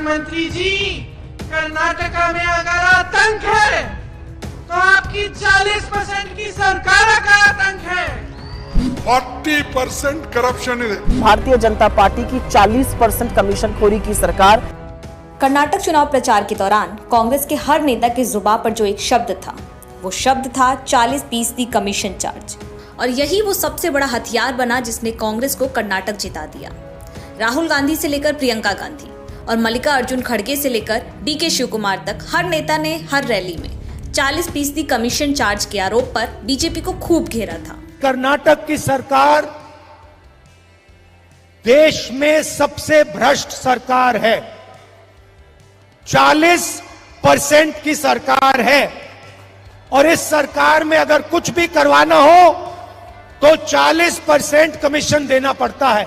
प्रधानमंत्री जी, कर्नाटका में अगर आतंक है तो आपकी 40% की सरकार का आतंक है। 40% करप्शन है। भारतीय जनता पार्टी की 40% कमीशनखोरी की सरकार। कर्नाटक चुनाव प्रचार के दौरान कांग्रेस के हर नेता के जुबान पर जो एक शब्द था, वो शब्द था 40% कमीशन चार्ज। और यही वो सबसे बड़ा हथियार बना जिसने कांग्रेस को कर्नाटक जिता दिया। राहुल गांधी से लेकर प्रियंका गांधी और मल्लिकार्जुन खड़गे से लेकर डीके शिव कुमार तक हर नेता ने हर रैली में 40% कमीशन चार्ज के आरोप पर बीजेपी को खूब घेरा था। कर्नाटक की सरकार देश में सबसे भ्रष्ट सरकार है। 40% की सरकार है और इस सरकार में अगर कुछ भी करवाना हो तो 40% कमीशन देना पड़ता है।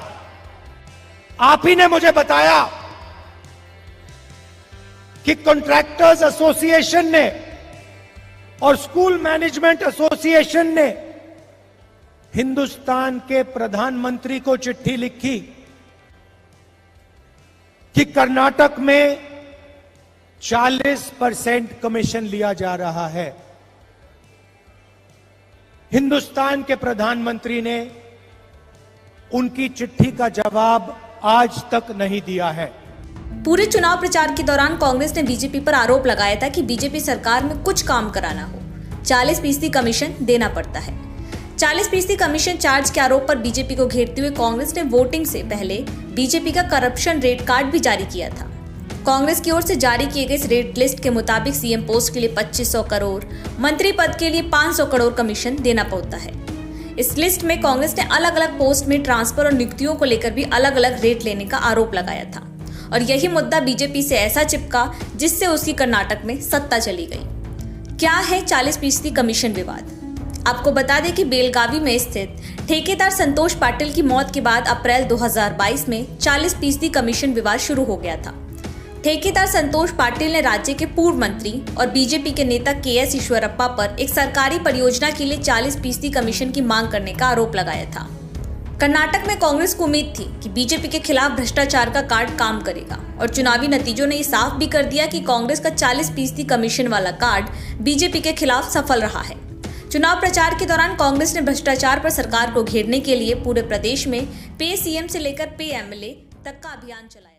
आप ही ने मुझे बताया कि कॉन्ट्रैक्टर्स एसोसिएशन ने और स्कूल मैनेजमेंट एसोसिएशन ने हिंदुस्तान के प्रधानमंत्री को चिट्ठी लिखी कि कर्नाटक में 40% कमीशन लिया जा रहा है। हिंदुस्तान के प्रधानमंत्री ने उनकी चिट्ठी का जवाब आज तक नहीं दिया है। पूरे चुनाव प्रचार के दौरान कांग्रेस ने बीजेपी पर आरोप लगाया था कि बीजेपी सरकार में कुछ काम कराना हो 40% कमीशन देना पड़ता है। 40% कमीशन चार्ज के आरोप पर बीजेपी को घेरते हुए कांग्रेस ने वोटिंग से पहले बीजेपी का करप्शन रेट कार्ड भी जारी किया था। कांग्रेस की ओर से जारी किए गए इस रेट लिस्ट के मुताबिक सीएम पोस्ट के लिए 2500 करोड़, मंत्री पद के लिए 500 करोड़ कमीशन देना पड़ता है। इस लिस्ट में कांग्रेस ने अलग अलग पोस्ट में ट्रांसफर और नियुक्तियों को लेकर भी अलग अलग रेट लेने का आरोप लगाया था और यही मुद्दा बीजेपी से ऐसा चिपका जिससे उसकी कर्नाटक में सत्ता चली गई। क्या है 40% कमीशन विवाद? आपको बता दें कि बेलगावी में स्थित ठेकेदार संतोष पाटिल की मौत के बाद अप्रैल 2022 में 40% कमीशन विवाद शुरू हो गया था। ठेकेदार संतोष पाटिल ने राज्य के पूर्व मंत्री और बीजेपी के नेता केएस ईश्वरप्पा पर एक सरकारी परियोजना के लिए 40% कमीशन की मांग करने का आरोप लगाया था। कर्नाटक में कांग्रेस को उम्मीद थी कि बीजेपी के खिलाफ भ्रष्टाचार का कार्ड काम करेगा और चुनावी नतीजों ने ये साफ भी कर दिया कि कांग्रेस का 40% कमीशन वाला कार्ड बीजेपी के खिलाफ सफल रहा है। चुनाव प्रचार के दौरान कांग्रेस ने भ्रष्टाचार पर सरकार को घेरने के लिए पूरे प्रदेश में पे सीएम से लेकर पे एमएलए तक का अभियान चलाया।